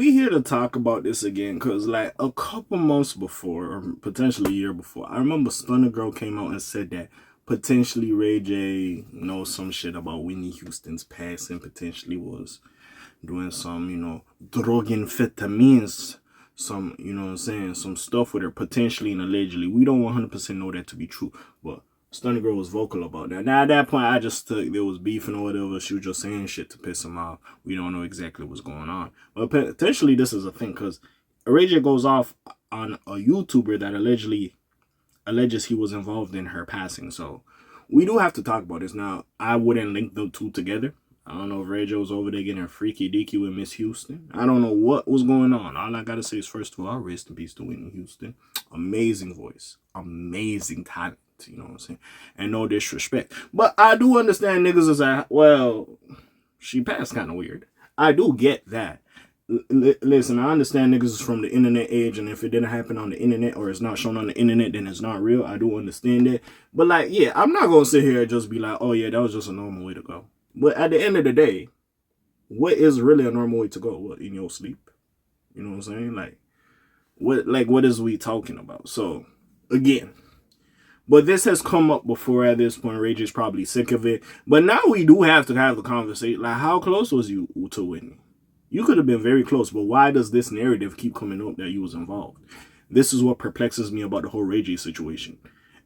we here to talk about this again because, like, a couple months before, or potentially a year before, I remember Stunner Girl came out and said that potentially Ray J knows some shit about Whitney Houston's past and potentially was doing some, drug amphetamines, some, what I'm saying, some stuff with her, potentially and allegedly. We don't 100% know that to be true, but Stunner Girl was vocal about that. Now, at that point, I just took there was beefing or whatever. She was just saying shit to piss him off. We don't know exactly what's going on. But potentially, this is a thing because Ray J goes off on a YouTuber that alleges he was involved in her passing. So, we do have to talk about this. Now, I wouldn't link the two together. I don't know if Ray J was over there getting freaky deaky with Miss Houston. I don't know what was going on. All I gotta say is, first of all, rest in peace to Whitney Houston. Amazing voice. Amazing talent. You know what I'm saying? And no disrespect. But I do understand niggas is like, well, she passed kind of weird. I do get that. Listen, I understand niggas is from the internet age, and if it didn't happen on the internet or it's not shown on the internet, then it's not real. I do understand that. But, like, yeah, I'm not going to sit here and just be like, oh, yeah, that was just a normal way to go. But at the end of the day, what is really a normal way to go? What, in your sleep? You know what I'm saying? What is we talking about? So, again, but this has come up before at this point. Ray J's probably sick of it. But now we do have to have the conversation. Like, how close was you to Whitney? You could have been very close, but why does this narrative keep coming up that you was involved? This is what perplexes me about the whole Ray J situation.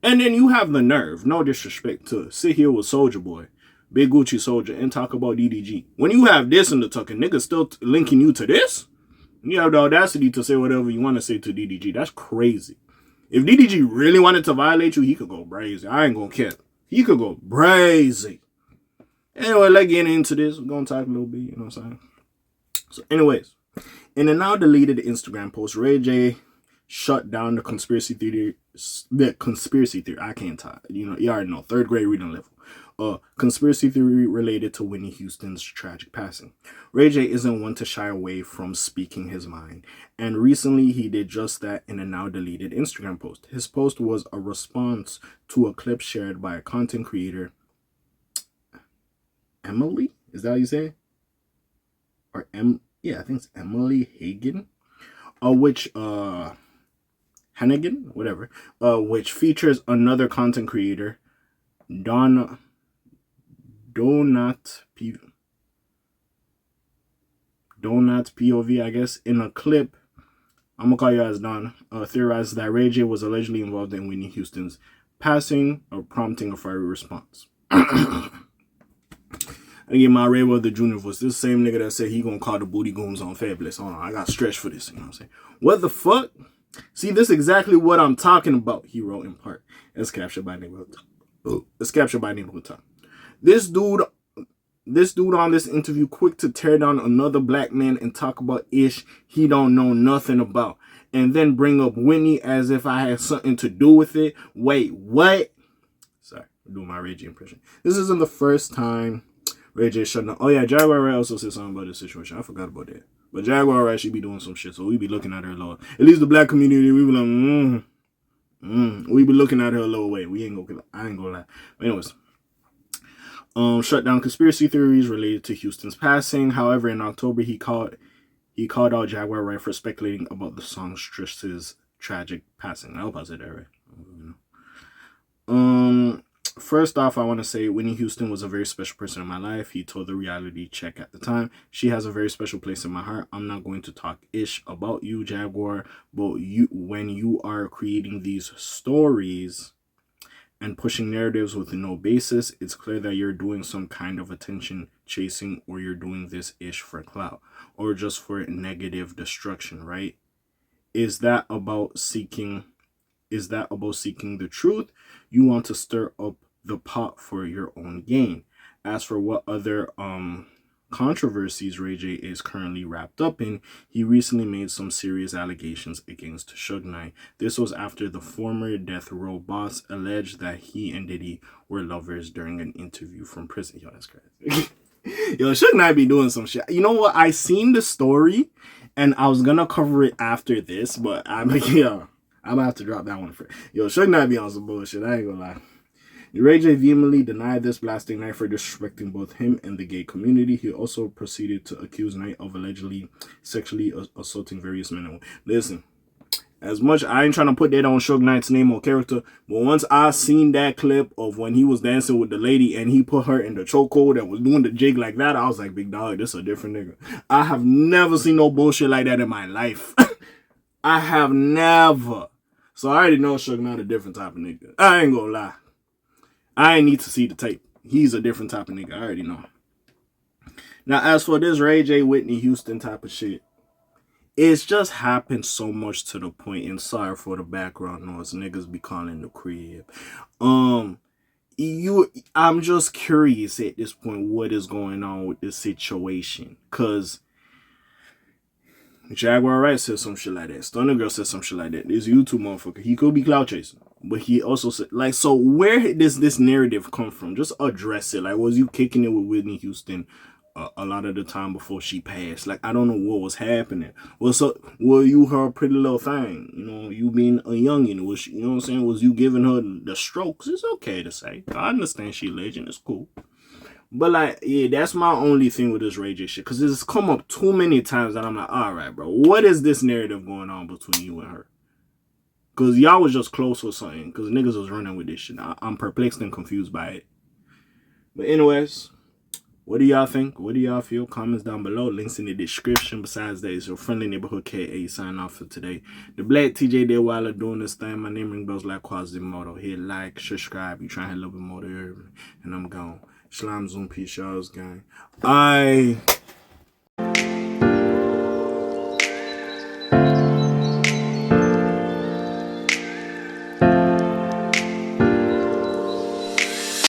And then you have the nerve, no disrespect, to sit here with Soulja Boy, Big Gucci Soldier, and talk about DDG. When you have this in the tuck and niggas still linking you to this, you have the audacity to say whatever you want to say to DDG. That's crazy. If DDG really wanted to violate you, he could go brazy. I ain't gonna care. He could go brazy. Anyway, let's get into this. We're gonna talk a little bit, you know what I'm saying? So, anyways, in a now deleted Instagram post, Ray J shut down the conspiracy theory. I can't talk. You already know. 3rd grade reading level. Conspiracy theory related to Whitney Houston's tragic passing. Ray J isn't one to shy away from speaking his mind, and recently he did just that in a now deleted Instagram post. His post was a response to a clip shared by a content creator, Emily? Is that how you say it? Or I think it's Emily Hagen, Hannigan, whatever, which features another content creator, Donut POV, I guess. In a clip, I'm gonna call you as Don, theorized that Ray J was allegedly involved in Whitney Houston's passing, or prompting a fiery response. I get my Ray Weather Jr. voice. This same nigga that said he gonna call the booty goons on Fabulous. Hold on, I got stretched for this. You know what I'm saying? What the fuck? See, this is exactly what I'm talking about. He wrote in part. It's captured by neighborhood. It's captured by neighborhood time. This dude on this interview quick to tear down another black man and talk about ish he don't know nothing about, and then bring up Whitney as if I had something to do with it. Wait, what? Sorry, I'm doing my Ray J impression. This isn't the first time Ray J shut down. Oh yeah, Jaguar Ray also said something about this situation. I forgot about that. But Jaguar Ray, she be doing some shit, so we be looking at her a little. At least the black community, we be like, we be looking at her a little way. I ain't gonna lie. But anyways, shut down conspiracy theories related to Houston's passing. However, in October, he called out Jaguar Ray for speculating about the songstress's tragic passing. I hope I said that right. First off, I want to say Whitney Houston was a very special person in my life. He told the reality check at the time. She has a very special place in my heart. I'm not going to talk ish about you, Jaguar, but when you are creating these stories and pushing narratives with no basis, it's clear that you're doing some kind of attention chasing, or you're doing this ish for clout, or just for negative destruction, right? Is that about seeking the truth? You want to stir up the pot for your own gain. As for what other controversies Ray J is currently wrapped up in, he recently made some serious allegations against Suge Knight. This was after the former Death Row boss alleged that he and Diddy were lovers during an interview from prison. Yo, that's crazy. Yo, Suge Knight be doing some shit. You know what? I seen the story, and I was gonna cover it after this, but I'm gonna have to drop that one for. Yo, Suge Knight be on some bullshit. I ain't gonna lie. Ray J vehemently denied this, blasting Knight for disrespecting both him and the gay community. He also proceeded to accuse Knight of allegedly sexually assaulting various men and women. Listen, as much I ain't trying to put that on Suge Knight's name or character, but once I seen that clip of when he was dancing with the lady and he put her in the chokehold and was doing the jig like that, I was like, big dog, this a different nigga. I have never seen no bullshit like that in my life. I have never. So I already know Suge Knight a different type of nigga. I ain't gonna lie. I ain't need to see the tape. He's a different type of nigga. I already know. Now, as for this Ray J, Whitney Houston type of shit, it's just happened so much to the point, and sorry for the background noise, niggas be calling the crib. I'm just curious at this point what is going on with this situation. Cause Jaguar Wright said some shit like that. Stunner Girl said some shit like that. This YouTube motherfucker, he could be clout chasing. But he also said, like, so where does this narrative come from? Just address it. Like, was you kicking it with Whitney Houston a lot of the time before she passed? Like, I don't know what was happening. Were you her pretty little thing? You know, you being a youngin', was she, you know what I'm saying? Was you giving her the strokes? It's okay to say. I understand she legend. It's cool. But, like, yeah, that's my only thing with this Ray J shit. Because it's come up too many times that I'm like, all right, bro, what is this narrative going on between you and her? Because y'all was just close or something. Because niggas was running with this shit. I'm perplexed and confused by it. But anyways, what do y'all think? What do y'all feel? Comments down below. Links in the description. Besides that, it's your friendly neighborhood K.A. sign off for today. The Black TJ did while doing this thing. My name ring bells like Quasimodo. Hit like, subscribe. You trying to hit a little bit more to everything. And I'm gone. Shalom, Zoom, peace, y'all's gang.